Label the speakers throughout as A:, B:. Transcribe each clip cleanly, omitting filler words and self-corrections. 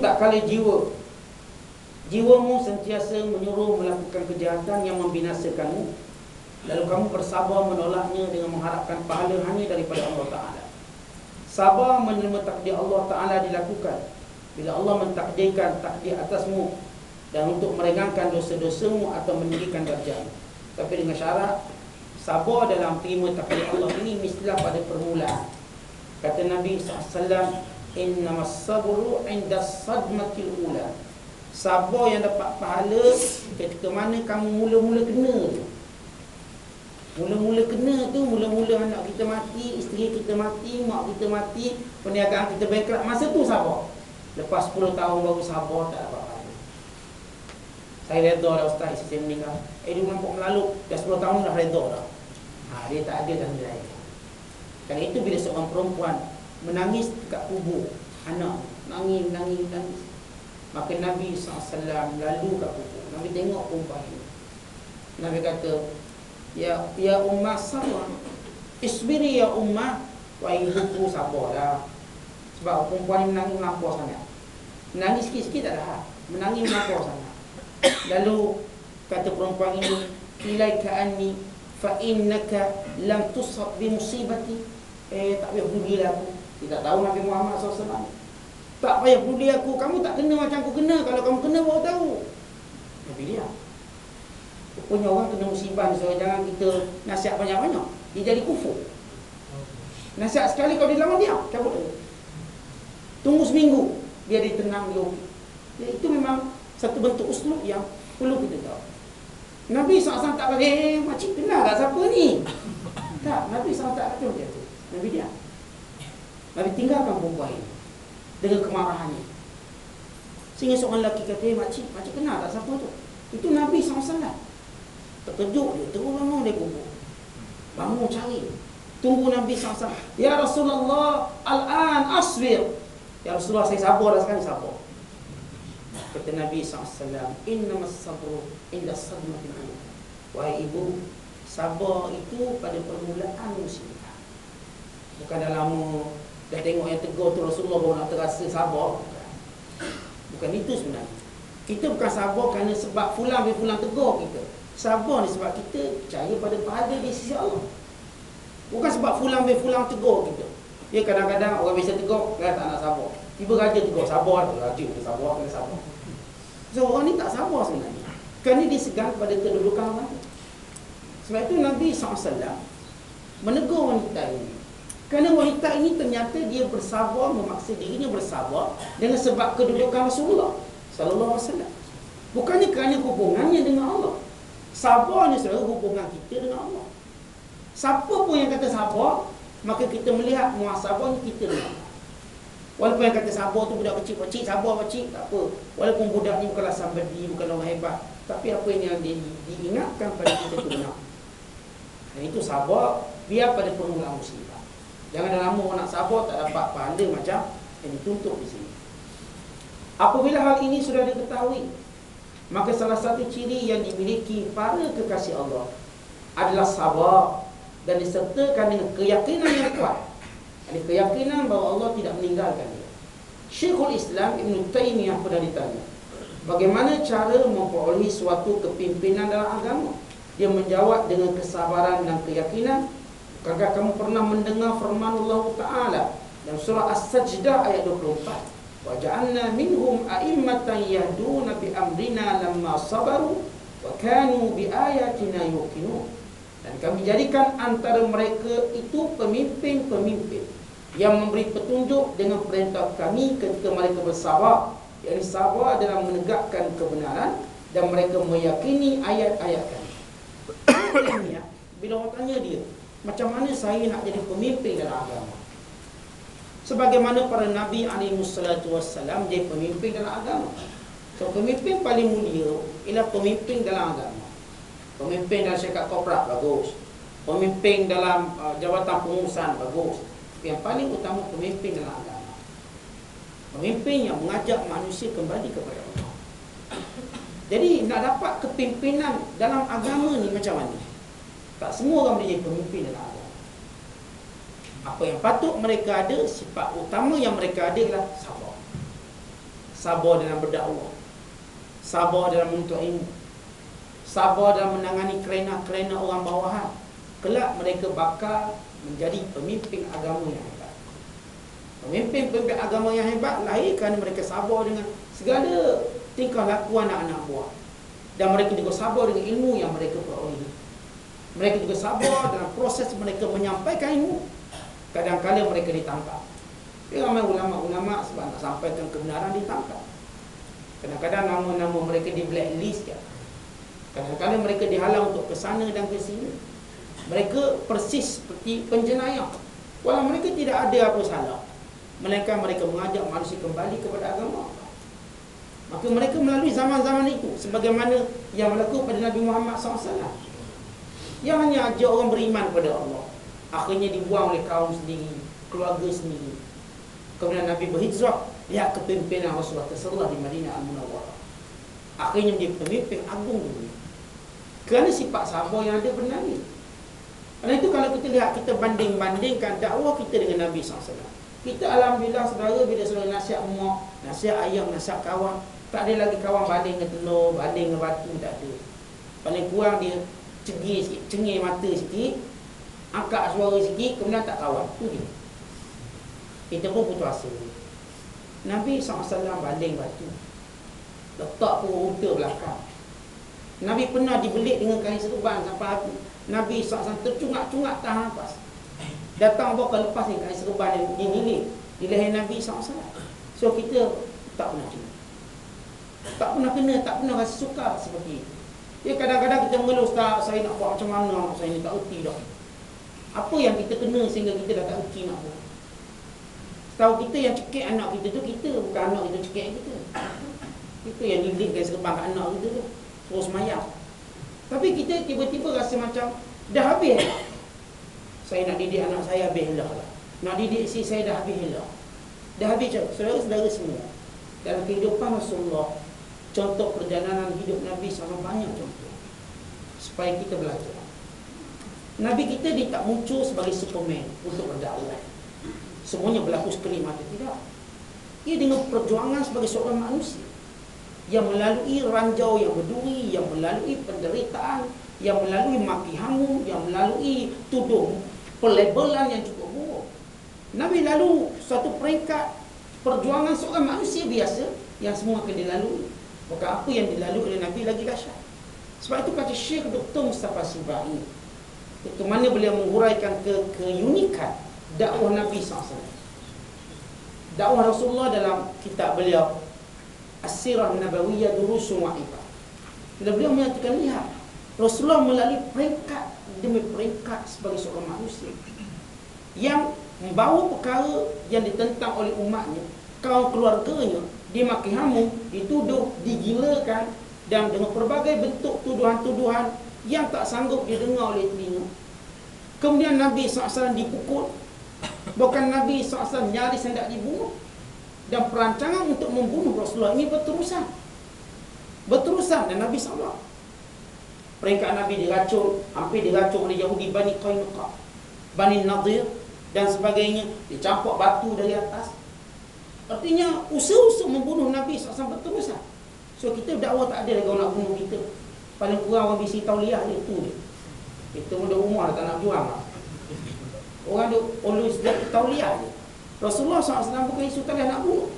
A: tak kala jiwamu sentiasa menyuruh melakukan kejahatan yang membinasakanmu, lalu kamu bersabar menolaknya dengan mengharapkan pahala hanya daripada Allah Ta'ala. Sabar menerima takdir Allah Ta'ala dilakukan bila Allah mentakdirkan takdir atasmu dan untuk meringankan dosa-dosamu atau meninggikan darjatmu. Tapi dengan syarat, sabar dalam terima takdir Allah ini mestilah pada permulaan. Kata Nabi SAW, innamas sabru inda sadmatil ula. Sabar yang dapat pahala ketika mana kamu mula-mula kena tu. Mula-mula kena tu, mula-mula anak kita mati, isteri kita mati, mak kita mati, perniagaan kita bankrupt, masa tu sabar. Lepas 10 tahun baru sabar, tak dapat pahala. Saya redha dah ustaz, isteri saya meninggal. Dia nampak melalu, dah 10 tahun dah redha dah. Dia tak ada dah nilai. Kerana itu bila seorang perempuan menangis dekat kubur anak, nangis, maka Nabi SAW lalu kat kubur. Nabi tengok perempuan ini. Nabi kata, Ya ummah sabar, isbiri ya ummah. Wahai ibuku, sabarlah. Sebab perempuan ni menangis melampau sangat. Menangis sikit-sikit tak ada hal, menangis melampau sangat. Lalu kata perempuan ini, ilaika anni fa innaka lam tusab bi musibati. Tak payah peduli aku. Tidak tahu Nabi Muhammad SAW. Tak payah peduli aku, kamu tak kena macam aku kena. Kalau kamu kena baru tahu. Nabi dia punya orang kena musibah, so jangan kita nasihat banyak-banyak, dia jadi kufur. Nasihat sekali, kalau dia lama diam, cabut dia. Tunggu seminggu, biar dia tenang, dia okey. Itu memang satu bentuk uslub yang perlu kita tahu. Nabi SAW tak kata, makcik kenal tak siapa ni? Tak, Nabi SAW tak kata macam tu. Nabi diam. Nabi tinggalkan perempuan ini dengan kemarahannya. Sehingga seorang lelaki kata, makcik kenal tak siapa tu? Itu Nabi SAW. Terkejut dia, terus bangun dia kubur. Bangun cari. Tunggu Nabi SAW. Ya Rasulullah, al-an asbir. Ya Rasulullah, saya sabar dah sekarang, sabar. Kata Nabi SAW, innamas sabru inda sadmatil ula. Wahai ibu, sabar itu pada permulaan musibah. Bukan dah lama dah tengok yang tegur tu Rasulullah baru nak terasa sabar. Bukan itu sebenarnya. Kita bukan sabar kerana sebab fulan tegur kita. Sabar ni sebab kita percaya pada pahala di sisi Allah. Bukan sebab fulan tegur kita. Ya, kadang-kadang orang biasa tegur, tak nak sabar. Tiba raja tegur, sabar. Raja kena sabar. So orang ni tak sabar sebenarnya, kerana dia segan pada kedudukan orang. Sebab itu Nabi SAW menegur wanita ini. Kerana wanita ini ternyata dia bersabar, memaksa dirinya bersabar dengan sebab kedudukan Rasulullah SAW. Bukannya kerana hubungannya dengan Allah. Sabar ni saudara hubungan kita dengan Allah. Siapa pun yang kata sabar, maka kita melihat muhasabah ni kita dengan Allah. Walaupun yang kata sabar tu budak kecil, pakcik sabar pakcik, tak apa. Walaupun budak ni bukanlah sabdi, bukan orang hebat, tapi apa yang diingatkan pada kita tu benar. Dan itu sabar biar pada permulaan musibah. Jangan dah lama orang nak sabar tak dapat pahala macam yang dituntut di sini. Apabila hal ini sudah diketahui, maka salah satu ciri yang dimiliki para kekasih Allah adalah sabar dan disertakan dengan keyakinan yang kuat. Ada keyakinan bahawa Allah tidak meninggalkan dia. Syekhul Islam Ibn Taymiyah pernah ditanya, bagaimana cara memperolehi suatu kepimpinan dalam agama? Dia menjawab dengan kesabaran dan keyakinan. Bukankah kamu pernah mendengar firman Allah Ta'ala dalam surah As-Sajdah ayat 24? Wa ja'alna minhum a'immatan yahduna bi amrina lamma sabaru wa kanu bi ayatina yuqinun. Dan kami jadikan antara mereka itu pemimpin-pemimpin yang memberi petunjuk dengan perintah kami ketika mereka bersabar, yakni sabar dalam menegakkan kebenaran dan mereka meyakini ayat-ayat kami. Bila orang tanya dia, macam mana saya nak jadi pemimpin dalam agama? Sebagaimana para Nabi SAW jadi pemimpin dalam agama. So pemimpin paling mulia ialah pemimpin dalam agama. Pemimpin dalam syarikat korporat, bagus. Pemimpin dalam jabatan pengurusan, bagus. Yang paling utama pemimpin dalam agama. Pemimpin yang mengajak manusia kembali kepada Allah. Jadi nak dapat kepimpinan dalam agama ni macam mana? Tak semua orang boleh jadi pemimpin dalam agama. Apa yang patut mereka ada, sifat utama yang mereka ada ialah sabar. sabar dalam berdakwah, sabar dalam menuntut ilmu, sabar dalam menangani kerena-kerena orang bawahan. Kelak mereka bakal menjadi pemimpin agama yang hebat. Pemimpin-pemimpin agama yang hebat lahir kerana mereka sabar dengan segala tingkah laku anak-anak buah. Dan mereka juga sabar dengan ilmu yang mereka peroleh. Mereka juga sabar dalam proses mereka menyampaikan ilmu. Kadang-kadang mereka ditangkap. Ramai ulama-ulama sebab nak sampaikan kebenaran ditangkap. Kadang-kadang nama-nama mereka di blacklist. Kadang-kadang mereka dihalang untuk ke sana dan ke sini. Mereka persis seperti penjenayah. Walau mereka tidak ada apa salah, melainkan mereka mengajak manusia kembali kepada agama. Maka mereka melalui zaman-zaman itu, sebagaimana yang berlaku pada Nabi Muhammad SAW, yang hanya ajak orang beriman kepada Allah, akhirnya dibuang oleh kaum sendiri, keluarga sendiri. Kemudian Nabi berhijrah, lihat kepimpinan Rasulullah terserlah di Madinah Al-Munawwarah. Akhirnya menjadi pemimpin agung dunia kerana sifat sabar yang ada pada Nabi. Karena itu kalau kita lihat, kita banding-bandingkan dakwah kita dengan Nabi SAW. Kita alhamdulillah saudara, bila saudara nasihat mak, nasihat ayah, nasihat kawan, tak ada lagi kawan banding dengan telur, banding dengan batu, tak ada. Paling kurang dia cengih sikit, cengih mata sikit, angkat suara sikit, kemudian tak kawan. Itu dia. Kita pun putus asa. Nabi SAW banding batu, letak pun unta belakang. Nabi pernah dibelit dengan kain serban sampai Nabi SAW tercungak-cungak tahan nafas. Datang bakal lepas ni kain serban yang dililit di leher Nabi SAW. So kita tak pernah kena, tak pernah rasa suka seperti itu. Ya, kadang-kadang kita mengeluh, "Ustaz, saya nak buat macam mana anak saya ni, tak erti dah." Apa yang kita kena sehingga kita dah tak erti nak buat? Tahu kita yang cekik anak kita tu kita, bukan anak kita cekik kita. Kita yang didik kain serban kat anak kita tu, terus semayang. Tapi kita tiba-tiba rasa macam dah habis. Saya nak didik anak saya, habis lah. Nak didik isteri saya, dah habis lah. Dah habis. Saudara-saudara semua, dalam kehidupan Rasulullah, contoh perjalanan hidup Nabi sangat banyak contoh, supaya kita belajar. Nabi kita dia tak muncul sebagai Superman untuk berdakwah. Semuanya berlaku sekali mata, tidak. Ia dengan perjuangan sebagai seorang manusia yang melalui ranjau yang berduri, yang melalui penderitaan, yang melalui maki hamu, yang melalui tuduh pelebelan yang cukup buruk. Nabi lalu satu peringkat perjuangan seorang manusia biasa yang semua akan dilalui. Maka apa yang dilalui oleh Nabi lagi dahsyat. Sebab itu kata Syekh Dr. Mustafa Sibai, ke mana beliau menguraikan keunikan dakwah Nabi SAW. Dakwah Rasulullah dalam kitab beliau As-Sirah Nabawiyah Durusun wa Ibar. Beliau menyatakan, lihat, Rasulullah melalui peringkat demi peringkat sebagai seorang manusia yang membawa perkara yang ditentang oleh umatnya, kaum keluarganya, dimaki hamu, dituduh, digilakan, dan dengan pelbagai bentuk tuduhan-tuduhan yang tak sanggup didengar oleh telinga. Kemudian Nabi SAW dipukul, bahkan Nabi SAW nyaris hendak dibunuh. Dan perancangan untuk membunuh Rasulullah ini berterusan. Dan Nabi SAW, peringkat Nabi diracun, hampir diracun oleh Yahudi Bani Qainuqa, Bani Nadir dan sebagainya, dicampak batu dari atas. Artinya usaha membunuh Nabi SAW berterusan. So kita dakwah tak ada lagi orang nak bunuh kita. Paling kurang orang bisi tauliah dia tu dia. Kita pun dah rumah dah tak nak jual lah. Orang duk always dia tauliah dia. Rasulullah SAW bukan isu kalian nak bunuh.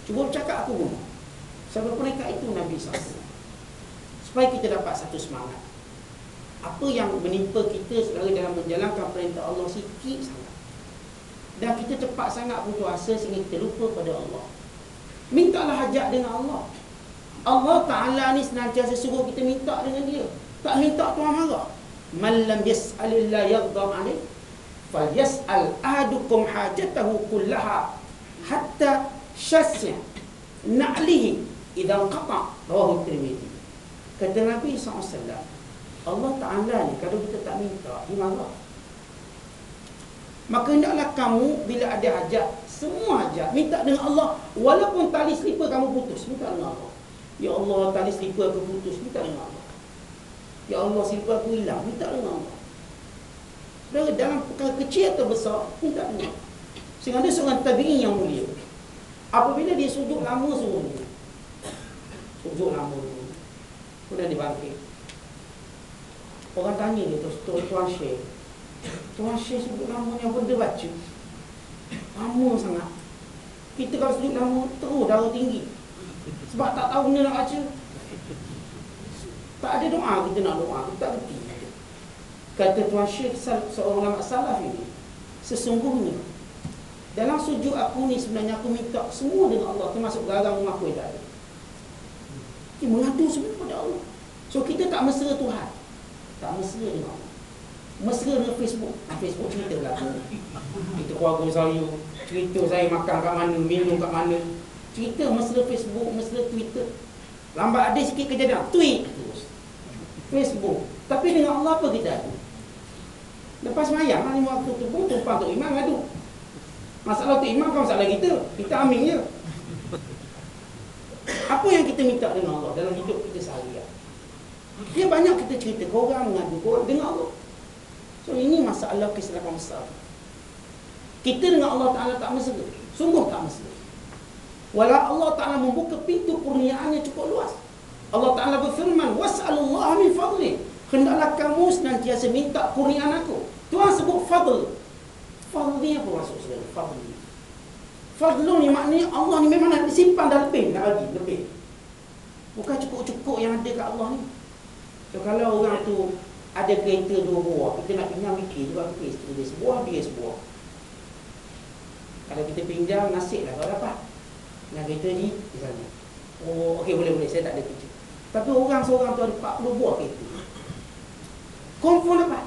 A: Cuba bercakap aku bunuh. Sebab peringkat itu Nabi SAW. Supaya kita dapat satu semangat. Apa yang menimpa kita sekarang dalam menjalankan perintah Allah sikit sangat. Dan kita cepat sangat putus asa sehingga kita lupa pada Allah. Mintalah hajat dengan Allah. Allah Ta'ala ni senantiasa suruh kita minta dengan dia. Tak minta Tuhan marah. Man lam yas'alillah yaghdab alaih, falyas'al ahadukum hajatahu kullaha hatta syasya na'lihi idza qata. Rawahu Tirmidzi. Kata Nabi SAW, Allah Ta'ala ni kalau kita tak minta, dia marah. Maka hendaklah kamu bila ada hajat, semua hajat, minta dengan Allah. Walaupun tali selipar kamu putus, minta dengan Allah. Ya Allah, tali selipar aku putus, minta dengan Allah. Ya Allah, selipar aku hilang, minta dengan Allah. Dalam perkara kecil atau besar, minta dengan Allah. Sehingga ada seorang tabi'in yang mulia, Apabila dia sujud lama suruh dia. Sujud lama dulu. Kemudian dia bangkit. Orang tanya dia Tuan Syekh. Tuan Syekh sujud lama ni apa dia baca? Lama sangat. Kita kalau sujud lama terus darah tinggi. Sebab tak tahu benda nak baca. Tak ada doa kita nak doa. Kita tak reti. Kata Tuan Syekh, seorang ulama salaf ini, sesungguhnya dalam sujud aku ni sebenarnya aku minta semua dengan Allah, termasuk garang rumah aku yang tak ada. Dia mengadu semua pada Allah. So kita tak mesra Tuhan, tak mesra dengan Allah, mesra dengan Facebook. Facebook cerita berlaku, kita keluarga saya, cerita saya makan kat mana, minum kat mana, cerita mesra Facebook, mesra Twitter. Lambat ada sikit kejadian, tweet terus Facebook. Tapi dengan Allah apa kita ada? Lepas mayang, 5 waktu tu pun tumpang Tok Imam ngadu. Masalah Tok Imam kan masalah kita. Kita amin je. Apa yang kita minta dengan Allah dalam hidup kita seharian? Dia banyak kita cerita ke orang, mengadu ke orang dengan Allah. So ini masalah kesilapan besar. Kita dengan Allah Ta'ala tak mesra. Sungguh tak mesra. Walau Allah Ta'ala membuka pintu kurniaannya cukup luas. Allah Ta'ala berfirman, was'alullaha min fadli. Hendaklah kamu senantiasa minta kurniaan aku. Tuhan sebut fadl. Fadl ni apa maksud saudara? Fadl ni, fadl ni maknanya Allah ni memang nak disimpan dah lebih, nak bagi lebih. Bukan cukup-cukup yang ada kat Allah ni. So kalau orang tu ada kereta 2 buah, kita nak pinjam fikir juga fikir, isteri dia sebuah, dia sebuah. Kalau kita pinjam, nasib lah kalau dapat. Dengan kereta ni misalnya, oh okey, boleh, saya tak ada kerja. Tapi orang seorang tu ada 40 buah kereta, confirm dapat.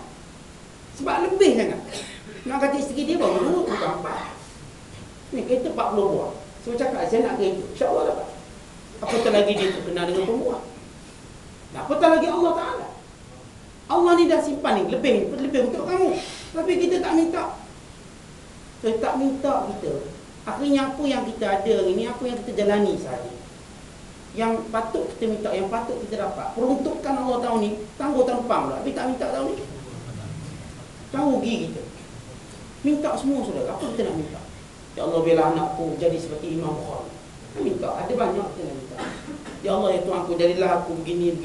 A: Sebab lebih sangat. Nak kata isteri dia baru dulu, bukan 4. Ni kereta 40 buah. So cakap, saya nak kereta, insyaAllah dapat. Apatah lagi dia terkenal dengan pembuat. Nah, apatah lagi Allah Ta'ala. Allah ni dah simpan ni, lebih untuk kamu. Tapi kita tak minta. So tak minta kita. Akhirnya apa yang kita ada ini, apa yang kita jalani sehari, yang patut kita minta, yang patut kita dapat, peruntukan Allah tahun ni tangguh tampang pula, tapi tak minta tahun ni, tahu rugi kita. Minta semua saudara, apa kita nak minta? Ya Allah, biarlah anakku jadi seperti Imam Bukhari. Minta, ada banyak kita nak minta. Ya Allah, ya Tuhan aku, jadilah aku begini.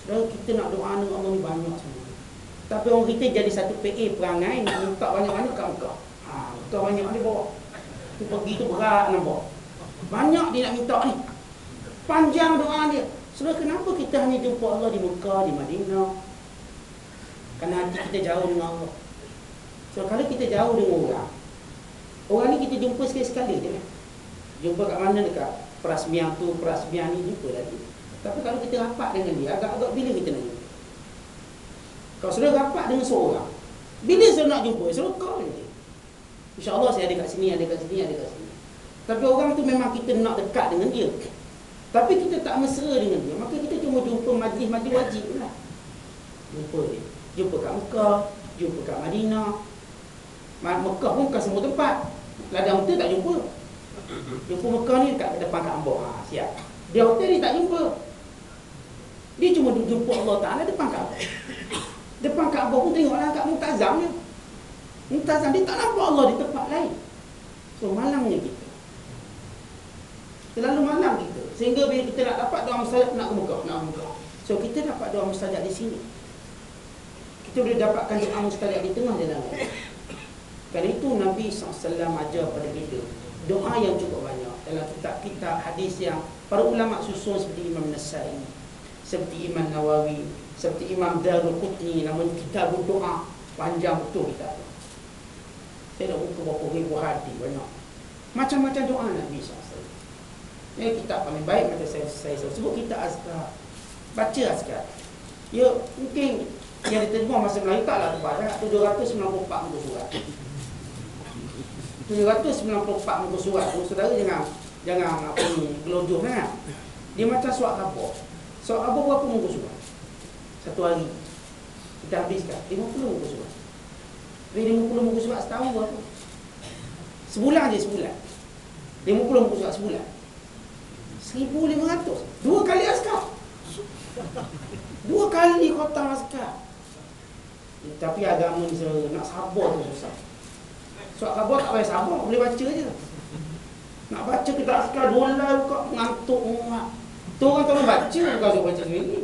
A: Saudara, kita nak doa dengan Allah ni banyak semua. Tapi orang kita jadi satu PA perangai, nak minta banyak-banyak kat Mekah. Mekah banyak dia bawa. Tu pergi tu berat nak bawa. Banyak dia nak minta ni. Panjang doa dia. Saudara, kenapa kita hanya jumpa Allah di Mekah, di Madinah? Kerana hati kita jauh dengan Allah. So kalau kita jauh dengan orang ni kita jumpa sekali-sekali je kan. Jumpa kat mana, dekat perasmian tu, perasmian ni, jumpa lagi. Tapi kalau kita rapat dengan dia, agak-agak bila kita nak jumpa? Kalau saudara rapat dengan seorang, bila saudara nak jumpa, saudara call je. InsyaAllah saya ada kat sini, ada kat sini. Tapi orang tu memang kita nak dekat dengan dia, tapi kita tak mesra dengan dia, maka kita cuma jumpa majlis-majlis wajib lah. Jumpa dia, jumpa kat Mekah, jumpa kat Madinah. Mekah pun bukan semua tempat. Ladang hotel tak jumpa. Jumpa Mekah ni dekat depan Kaabah. Siap. Dia hotel ni tak jumpa. Dia cuma jumpa Allah Ta'ala depan Kaabah. Depan Kaabah pun tengoklah kat Muntazam je. Muntazam dia tak nampak Allah di tempat lain. So malangnya kita, terlalu malang kita, sehingga bila kita nak dapat doa mustajab, nak ke Mekah. So kita dapat doa mustajab di sini. Kita boleh dapatkan doa mustajab di tengah jalan. Kerana itu Nabi SAW ajar pada kita doa yang cukup banyak. Dalam kitab-kitab hadis yang para ulama susun, seperti Imam Nasai, seperti Imam Nawawi, seperti Imam Daruqutni, namanya kitab doa, panjang betul kitab. Saya dah buka berapa ribu hadis, banyak macam-macam doa Nabi SAW. Ini kitab paling baik macam saya sebut, kitab Azkar. Baca Azkar. Ya, mungkin yang diterjemah masa Melayu taklah tepat, 794 muka surat. 794 muka surat. Saudara jangan apa ni, gelojoh sangat. Dia macam surat khabar. Surat khabar berapa muka surat? Satu hari kita habiskan 50 muka surat. Jadi 50 muka surat setahun berapa? Sebulan je, sebulan 50 muka surat sebulan 1,500. 2 kali Azkar. 2 kali khatam Azkar. Tapi agama ni nak sabar tu susah. Surat khabar tak payah sabar, boleh baca je. Nak baca kita askar dolai kok ngantuk muak. Tu orang tolong baca, bukan suruh baca sendiri.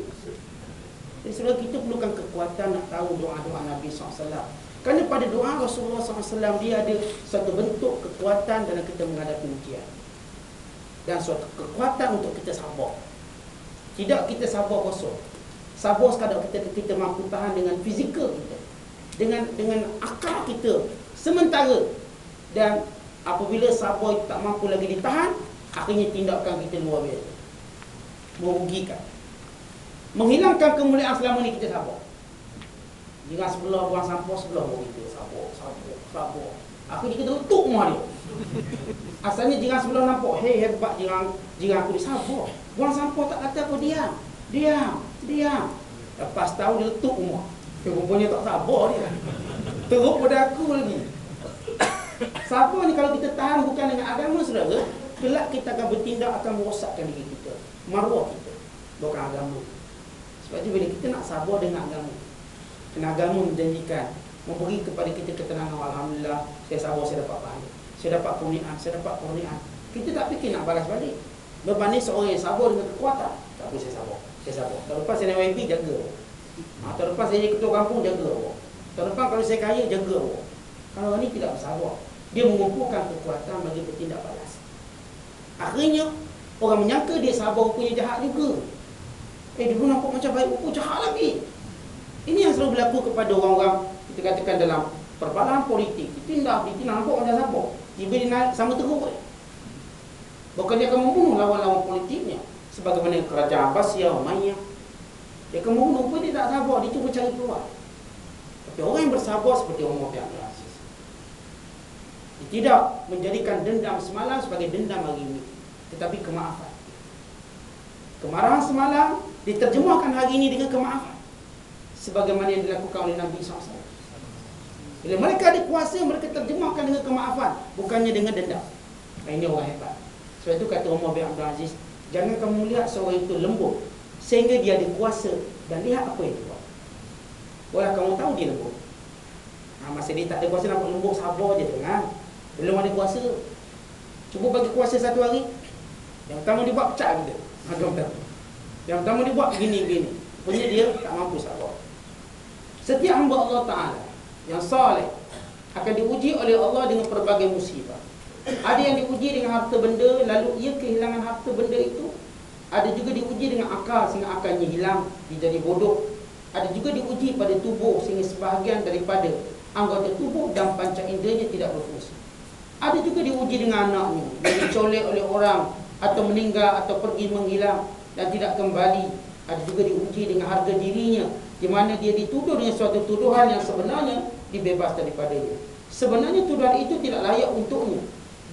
A: Jadi saudara, kita perlukan kekuatan nak tahu doa-doa Nabi SAW. Kerana pada doa Rasulullah SAW dia ada satu bentuk kekuatan dalam kita menghadapi ujian. Dan suatu kekuatan untuk kita sabar. Tidak kita sabar kosong. Sabar sekadar kita mampu tahan dengan fizikal kita. Dengan akal kita sementara. Dan apabila sabar itu tak mampu lagi ditahan, akhirnya tindakan kita luar biasa, merugikan, menghilangkan kemuliaan selama ni kita sabar. Jiran sebelah buang sampah sebelah kita sabar. Akhirnya kita letup rumah dia. Asalnya jiran sebelah nampak, hey hebat jiran aku dia sabar. Buang sampah tak kata apa, diam. Lepas tahu dia letup rumah. Rupanya tak sabar dia. Teruk pada aku lagi. Sabar ni kalau kita tahan bukan dengan agama, saudara, kelak kita akan bertindak akan merosakkan diri kita, maruah kita, bukan agama. Sebab itu bila kita nak sabar dengan agama, kerana agama menjanjikan memberi kepada kita ketenangan. Alhamdulillah, saya sabar, saya dapat pahala, saya dapat kurniaan. Kita tak fikir nak balas balik. Berbanding seorang yang sabar dengan kekuatan, tak apa, saya sabar. Tahun lepas saya naik YB, jaga. Tahun lepas saya jadi ketua kampung, jaga. Tahun lepas kalau saya kaya, jaga. Kalau orang ni tidak bersabar, dia mengumpulkan kekuatan bagi bertindak balas. Akhirnya orang menyangka dia sabar, rupanya jahat juga. Dulu nampak macam baik, rupa jahat lagi. Ini yang selalu berlaku kepada orang-orang, kita katakan dalam perbalahan politik. Ditindak, nampak macam sabar, tiba dia naik sama teruk. Bukan dia akan membunuh lawan-lawan politiknya, sebagaimana kerajaan Abbasiyah, Umayyah. Dia akan membunuh, pun dia tak sabar, dia cuba cari keluar. Tapi orang yang bersabar seperti Umar bin Abdul Aziz, dia tidak menjadikan dendam semalam sebagai dendam hari ini, tetapi kemaafan. Kemarahan semalam diterjemahkan hari ini dengan kemaafan, sebagaimana yang dilakukan oleh Nabi SAW. Bila mereka ada kuasa, mereka terjemahkan dengan kemaafan, bukannya dengan dendam. Ini orang hebat. Sebab itu kata Umar bin Abdul Aziz, jangan kamu lihat seorang itu lembut sehingga dia ada kuasa, dan lihat apa yang dia buat. Boleh kamu tahu dia lembut. Masa dia tak ada kuasa, nampak lembut, sabar je dengan. Belum ada kuasa, cuba bagi kuasa satu hari, yang pertama dia buat pecah kita. Yang pertama dia buat begini. Punya dia tak mampu sabar. Setiap hamba Allah Ta'ala yang saleh akan diuji oleh Allah dengan pelbagai musibah. Ada yang diuji dengan harta benda, lalu ia kehilangan harta benda itu. Ada juga diuji dengan akal, sehingga akalnya hilang, dia jadi bodoh. Ada juga diuji pada tubuh, sehingga sebahagian daripada anggota tubuh dan panca inderanya tidak berfungsi. Ada juga diuji dengan anaknya, dia dicolek oleh orang, atau meninggal, atau pergi menghilang dan tidak kembali. Ada juga diuji dengan harga dirinya, di mana dia dituduh dengan suatu tuduhan yang sebenarnya dibebas daripadanya. Sebenarnya tuduhan itu tidak layak untuknya,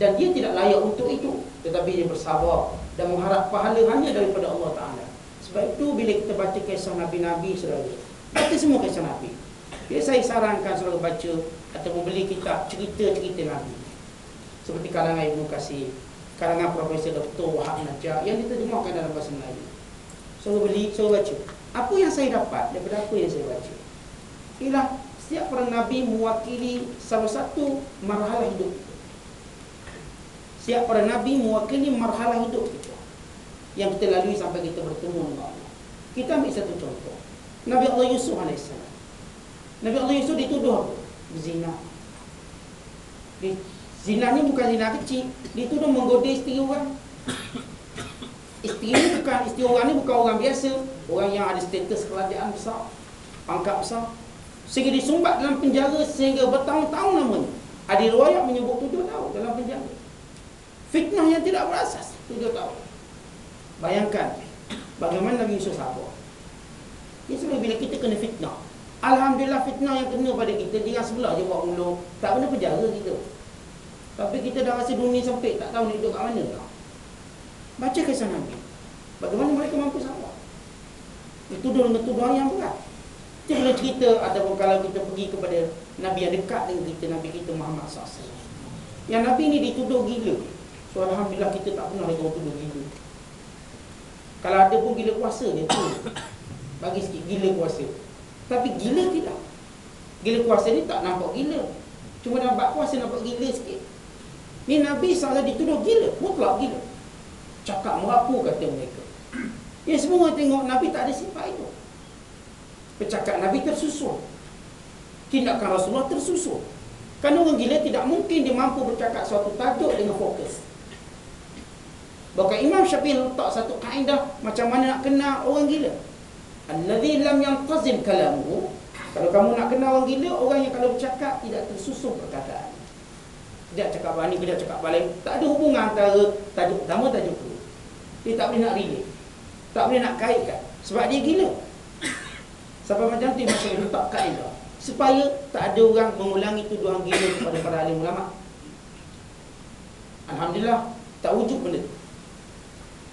A: dan dia tidak layak untuk itu, tetapi dia bersabar dan mengharap pahala hanya daripada Allah Ta'ala. Sebab itu bila kita baca kisah Nabi-Nabi, saudara, baca semua kisah Nabi. Bila saya sarankan saudara baca atau membeli kitab cerita-cerita Nabi, seperti karangan Ibnu Katsir, karangan Profesor Dr. Wahab Najjar yang diterjemahkan dalam bahasa Melayu. Saudara beli, saudara baca. Apa yang saya dapat daripada apa yang saya baca, ialah setiap orang Nabi mewakili salah satu marhalah hidup kita. Setiap orang Nabi mewakili marhalah hidup kita yang kita lalui sampai kita bertemu dengan Allah. Kita ambil satu contoh, Nabi Allah Yusuf AS. Nabi Allah Yusuf dituduh apa? Berzina. Zina ni bukan zina kecil, dituduh menggoda isteri orang. Isteri orang ni bukan orang biasa, orang yang ada status kerajaan besar, pangkat besar, sehingga disumbat dalam penjara sehingga bertahun-tahun lamanya. Ada riwayat menyebut 7 tahun dalam penjara. Fitnah yang tidak berasas, 7 tahun. Bayangkan bagaimana Nabi Yusuf sabar. Ini sebab bila kita kena fitnah, alhamdulillah fitnah yang kena pada kita, jiran sebelah je buat mulung, tak kena penjara kita. Tapi kita dah rasa dunia sempit, tak tahu nak hidup kat mana tak. Baca kisah Nabi, bagaimana mereka mampu sabar. Dituduh dengan tuduhan yang berat. Kita boleh cerita, ataupun kalau kita pergi kepada Nabi yang dekat dengan kita, Nabi kita Muhammad SAW, yang Nabi ni dituduh gila. So alhamdulillah kita tak pernah lagi orang tuduh gila. Kalau ada pun gila kuasa dia tu, bagi sikit gila kuasa. Tapi gila tidak. Gila kuasa ni tak nampak gila, cuma nampak kuasa, nampak gila sikit. Ni Nabi SAW dituduh gila, mutlak gila. Cakap merapu kata mereka. Ya semua tengok Nabi tak ada sifat itu. Percakap Nabi tersusun, tindakan Rasulullah tersusun. Kerana orang gila tidak mungkin dia mampu bercakap suatu tajuk dengan fokus. Bahkan Imam Syafi'i letak satu kaedah macam mana nak kenal orang gila. Allazi lam yantazim kalamuhu. Kalau kamu nak kenal orang gila, orang yang kalau bercakap tidak tersusun perkataan. Dia cakap bani, dia cakap balik. Tak ada hubungan antara tajuk pertama, tajuk kedua. Dia tak boleh nak relate, tak boleh nak kaitkan. Sebab dia gila. Sampai macam tu Imam Syafi'i letak kaedah supaya tak ada orang mengulangi tuduhan gila kepada para alim ulama. Alhamdulillah tak wujud benda tu.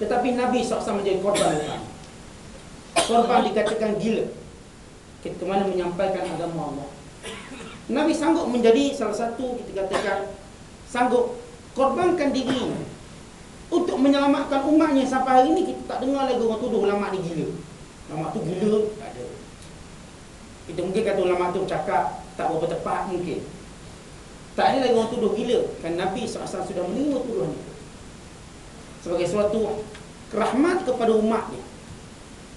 A: Tetapi Nabi SAW menjadi korban utama. Korban dikatakan gila ketika mana menyampaikan agama Allah. Nabi sanggup menjadi salah satu, kita katakan, sanggup korbankan diri untuk menyelamatkan umatnya. Sampai hari ini kita tak dengar lagi orang tuduh ulama ni gila. Ulama tu gila, tak ada. Kita mungkin kata ulama tu cakap tak berapa tepat mungkin. Tak ada lagi orang tuduh gila. Kan Nabi SAW sudah menerima tuduhan itu sebagai suatu rahmat kepada umatnya.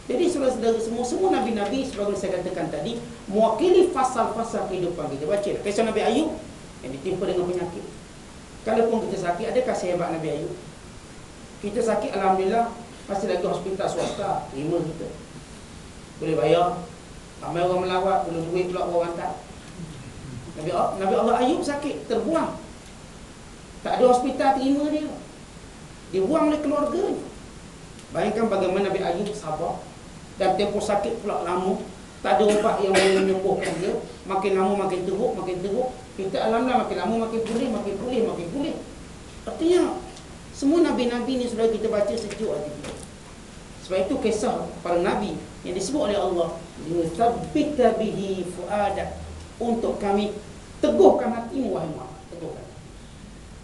A: Jadi saudara-saudara semua Nabi-Nabi sebagai saya katakan tadi mewakili fasal-fasal kehidupan kita. Baca lah kisah Nabi Ayub yang ditimpa dengan penyakit. Kalaupun kita sakit, adakah sehebat Nabi Ayub? Kita sakit, alhamdulillah, masih lagi hospital swasta, terima kita, boleh bayar. Ramai orang melawat, belum duit pula orang hantar. Nabi Allah Ayub sakit, terbuang, tak ada hospital terima dia, dibuang oleh keluarganya. Bayangkan bagaimana Nabi Ayub sabar. Dan tempoh sakit pula lama, tak ada ubat yang boleh menyembuhkan dia. Makin lama makin teruk, makin teruk. Kita alhamdulillah makin lama makin pulih, makin pulih, makin pulih. Artinya semua Nabi-Nabi ni sudah kita baca sejuk hati kita. Sebab itu kisah para Nabi yang disebut oleh Allah, "Nutsabbita bihi fuadak", untuk kami teguhkan hatimu wahai Muhammad, teguhkan.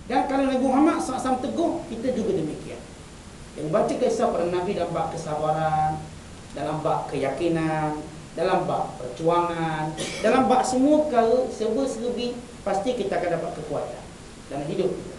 A: Dan kalau Nabi Muhammad SAW teguh, kita juga demikian. Yang baca kisah para Nabi dalam bab kesabaran, dalam bab keyakinan, dalam bab perjuangan, dalam bab semua perkara serba-serbi, pasti kita akan dapat kekuatan dalam hidup kita.